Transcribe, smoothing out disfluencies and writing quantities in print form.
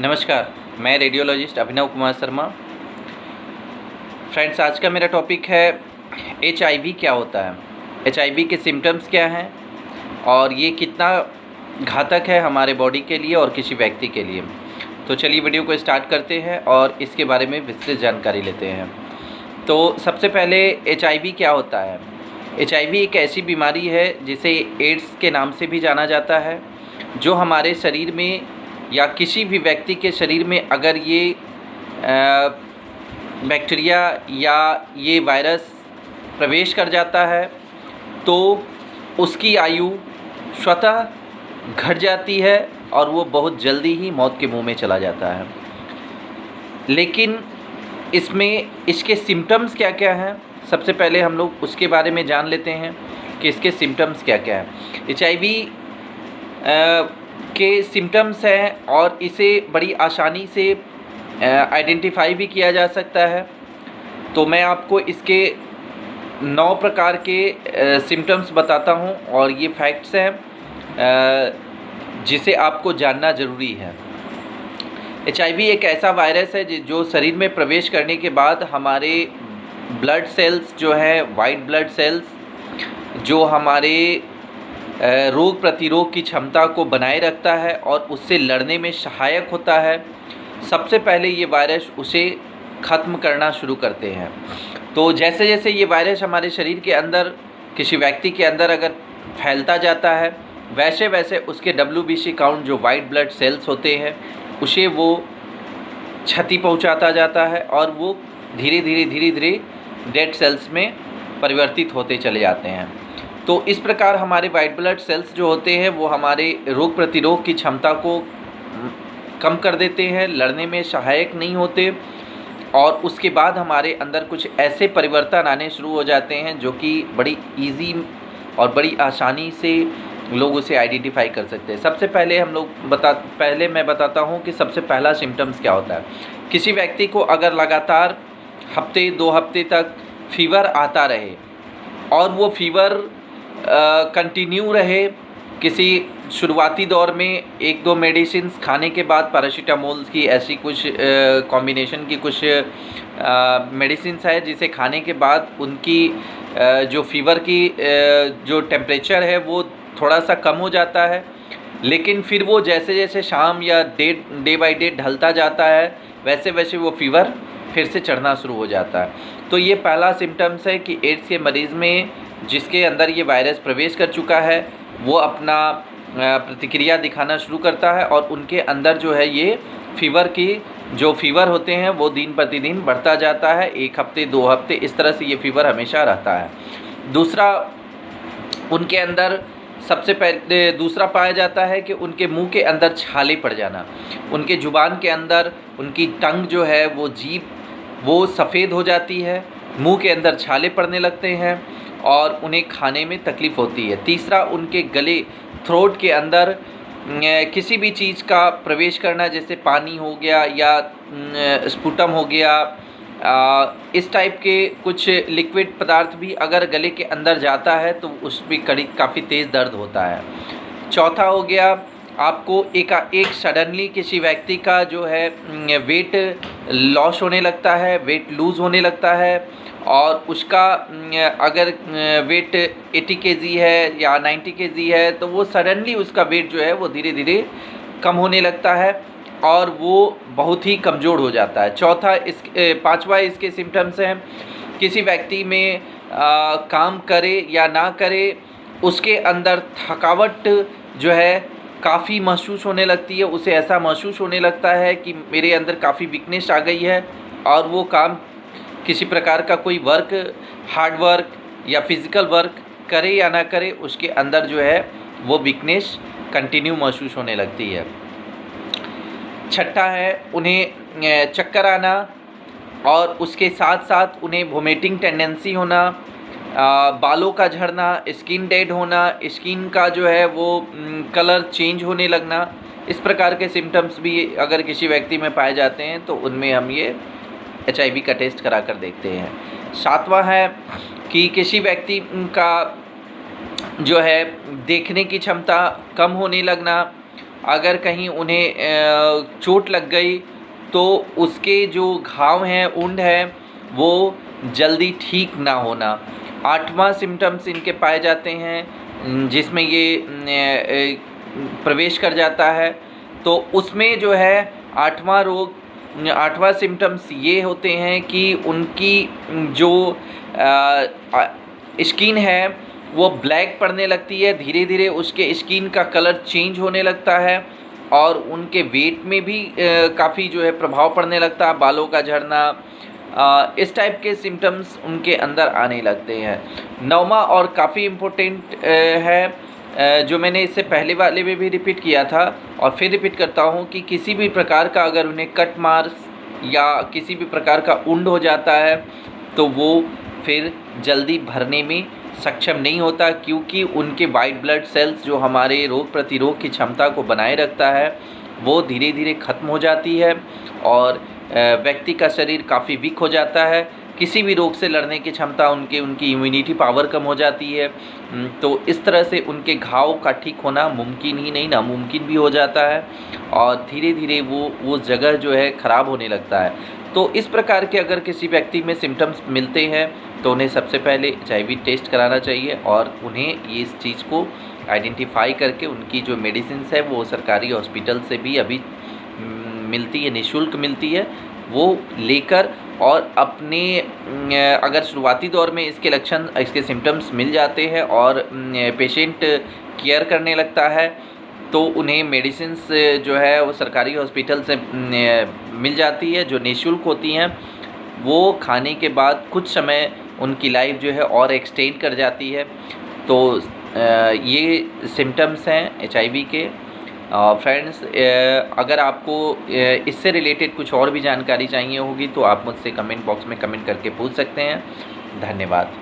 नमस्कार, मैं radiologist Abhinav Kumar Sharma. Friends, आज का मेरा टॉपिक है एचआईवी क्या होता है, एचआईवी के सिम्टम्स क्या हैं और ये कितना घातक है हमारे बॉडी के लिए और किसी व्यक्ति के लिए। तो चलिए वीडियो को स्टार्ट करते हैं और इसके बारे में विस्तृत जानकारी लेते हैं। तो सबसे पहले एचआईवी क्या होता है। एचआईवी एक ऐसी बीमारी है जिसे एड्स के नाम से भी जाना जाता है, जो हमारे शरीर में या किसी भी व्यक्ति के शरीर में अगर ये बैक्टीरिया या ये वायरस प्रवेश कर जाता है तो उसकी आयु स्वतः घट जाती है और वो बहुत जल्दी ही मौत के मुंह में चला जाता है। लेकिन इसके सिम्टम्स क्या क्या हैं, सबसे पहले हम लोग उसके बारे में जान लेते हैं कि इसके सिम्टम्स क्या क्या हैं। एचआईवी के सिम्टम्स हैं और इसे बड़ी आसानी से आइडेंटिफाई भी किया जा सकता है। तो मैं आपको इसके 9 प्रकार के सिम्टम्स बताता हूं और ये फैक्ट्स हैं जिसे आपको जानना ज़रूरी है। एचआईवी एक ऐसा वायरस है जो शरीर में प्रवेश करने के बाद हमारे ब्लड सेल्स जो है, वाइट ब्लड सेल्स, जो हमारे रोग प्रतिरोध की क्षमता को बनाए रखता है और उससे लड़ने में सहायक होता है। सबसे पहले ये वायरस उसे ख़त्म करना शुरू करते हैं। तो जैसे जैसे ये वायरस हमारे शरीर के अंदर, किसी व्यक्ति के अंदर अगर फैलता जाता है, वैसे वैसे उसके WBC काउंट, जो वाइट ब्लड सेल्स होते हैं, उसे वो क्षति पहुंचाता जाता है और वो धीरे धीरे डेड सेल्स में परिवर्तित होते चले जाते हैं। तो इस प्रकार हमारे वाइट ब्लड सेल्स जो होते हैं वो हमारे रोग प्रतिरोध की क्षमता को कम कर देते हैं, लड़ने में सहायक नहीं होते और उसके बाद हमारे अंदर कुछ ऐसे परिवर्तन आने शुरू हो जाते हैं जो कि बड़ी इजी और बड़ी आसानी से लोग उसे आइडेंटिफाई कर सकते हैं। सबसे पहले मैं बताता हूँ कि सबसे पहला सिम्टम्स क्या होता है। किसी व्यक्ति को अगर लगातार हफ्ते 2 हफ्ते तक फीवर आता रहे और वो फीवर कंटिन्यू रहे, किसी शुरुआती दौर में 1-2 मेडिसिन्स खाने के बाद, पैरासीटामोल की ऐसी कुछ कॉम्बिनेशन की कुछ मेडिसिन्स है जिसे खाने के बाद उनकी जो फीवर की जो टेम्परेचर है वो थोड़ा सा कम हो जाता है। लेकिन फिर वो जैसे जैसे शाम या डे बाय डे ढलता जाता है, वैसे वैसे वो फीवर फिर से चढ़ना शुरू हो जाता है। तो ये पहला सिम्टम्स है कि एड्स के मरीज़ में, जिसके अंदर ये वायरस प्रवेश कर चुका है, वो अपना प्रतिक्रिया दिखाना शुरू करता है और उनके अंदर जो है ये फीवर होते हैं वो दिन प्रतिदिन बढ़ता जाता है। 1 हफ्ते 2 हफ्ते इस तरह से ये फीवर हमेशा रहता है। दूसरा, उनके अंदर सबसे पहले दूसरा पाया जाता है कि उनके मुंह के अंदर छाले पड़ जाना। उनके ज़ुबान के अंदर उनकी टंग जो है, वो जीभ वो सफ़ेद हो जाती है, मुंह के अंदर छाले पड़ने लगते हैं और उन्हें खाने में तकलीफ़ होती है। तीसरा, उनके गले, थ्रोट के अंदर किसी भी चीज़ का प्रवेश करना, जैसे पानी हो गया या स्पुटम हो गया, इस टाइप के कुछ लिक्विड पदार्थ भी अगर गले के अंदर जाता है तो उस पर काफ़ी तेज़ दर्द होता है। चौथा हो गया, आपको एकाएक सडनली किसी व्यक्ति का जो है वेट लॉस होने लगता है, वेट लूज़ होने लगता है और उसका अगर वेट 80 kg है या 90 kg है तो वो सडनली उसका वेट जो है वो धीरे धीरे कम होने लगता है और वो बहुत ही कमज़ोर हो जाता है। पांचवा इसके सिम्टम्स हैं, किसी व्यक्ति में काम करे या ना करे, उसके अंदर थकावट जो है काफ़ी महसूस होने लगती है। उसे ऐसा महसूस होने लगता है कि मेरे अंदर काफ़ी वीकनेस आ गई है और वो काम, किसी प्रकार का कोई वर्क, हार्ड वर्क या फिज़िकल वर्क करे या ना करे, उसके अंदर जो है वो वीकनेस कंटिन्यू महसूस होने लगती है। छठा है, उन्हें चक्कर आना और उसके साथ साथ उन्हें वोमिटिंग टेंडेंसी होना, बालों का झड़ना, स्किन डेड होना, स्किन का जो है वो कलर चेंज होने लगना। इस प्रकार के सिम्टम्स भी अगर किसी व्यक्ति में पाए जाते हैं तो उनमें हम ये एचआईवी का टेस्ट करा कर देखते हैं। 7वां है कि किसी व्यक्ति का जो है देखने की क्षमता कम होने लगना, अगर कहीं उन्हें चोट लग गई तो उसके जो घाव हैं, वुंड है, वो जल्दी ठीक ना होना। 8वां सिम्टम्स इनके पाए जाते हैं जिसमें ये प्रवेश कर जाता है। तो उसमें जो है 8वां सिम्टम्स ये होते हैं कि उनकी जो स्किन है वो ब्लैक पड़ने लगती है, धीरे धीरे उसके स्किन का कलर चेंज होने लगता है और उनके वेट में भी काफ़ी जो है प्रभाव पड़ने लगता है, बालों का झड़ना, इस टाइप के सिम्टम्स उनके अंदर आने लगते हैं। 9वां और काफ़ी इम्पोर्टेंट है, जो मैंने इससे पहले वाले में भी रिपीट किया था और फिर रिपीट करता हूँ कि किसी भी प्रकार का अगर उन्हें कट मार्क्स या किसी भी प्रकार का वुंड हो जाता है तो वो फिर जल्दी भरने में सक्षम नहीं होता, क्योंकि उनके वाइट ब्लड सेल्स जो हमारे रोग प्रतिरोध की क्षमता को बनाए रखता है वो धीरे धीरे ख़त्म हो जाती है और व्यक्ति का शरीर काफ़ी वीक हो जाता है। किसी भी रोग से लड़ने की क्षमता उनकी इम्यूनिटी पावर कम हो जाती है। तो इस तरह से उनके घाव का ठीक होना मुमकिन ही नहीं, नामुमकिन भी हो जाता है और धीरे धीरे वो जगह जो है ख़राब होने लगता है। तो इस प्रकार के अगर किसी व्यक्ति में सिम्टम्स मिलते हैं तो उन्हें सबसे पहले HIV टेस्ट कराना चाहिए और उन्हें इस चीज़ को आइडेंटिफाई करके उनकी जो मेडिसिन्स है वो सरकारी हॉस्पिटल से भी अभी मिलती है, निःशुल्क मिलती है, वो लेकर और अपने अगर शुरुआती दौर में इसके लक्षण, इसके सिम्टम्स मिल जाते हैं और पेशेंट केयर करने लगता है तो उन्हें मेडिसिन्स जो है वो सरकारी हॉस्पिटल से मिल जाती है, जो निःशुल्क होती हैं। वो खाने के बाद कुछ समय उनकी लाइफ जो है और एक्सटेंड कर जाती है। तो ये सिम्टम्स हैं HIV के। फ्रेंड्स, अगर आपको इससे रिलेटेड कुछ और भी जानकारी चाहिए होगी तो आप मुझसे कमेंट बॉक्स में कमेंट करके पूछ सकते हैं। धन्यवाद।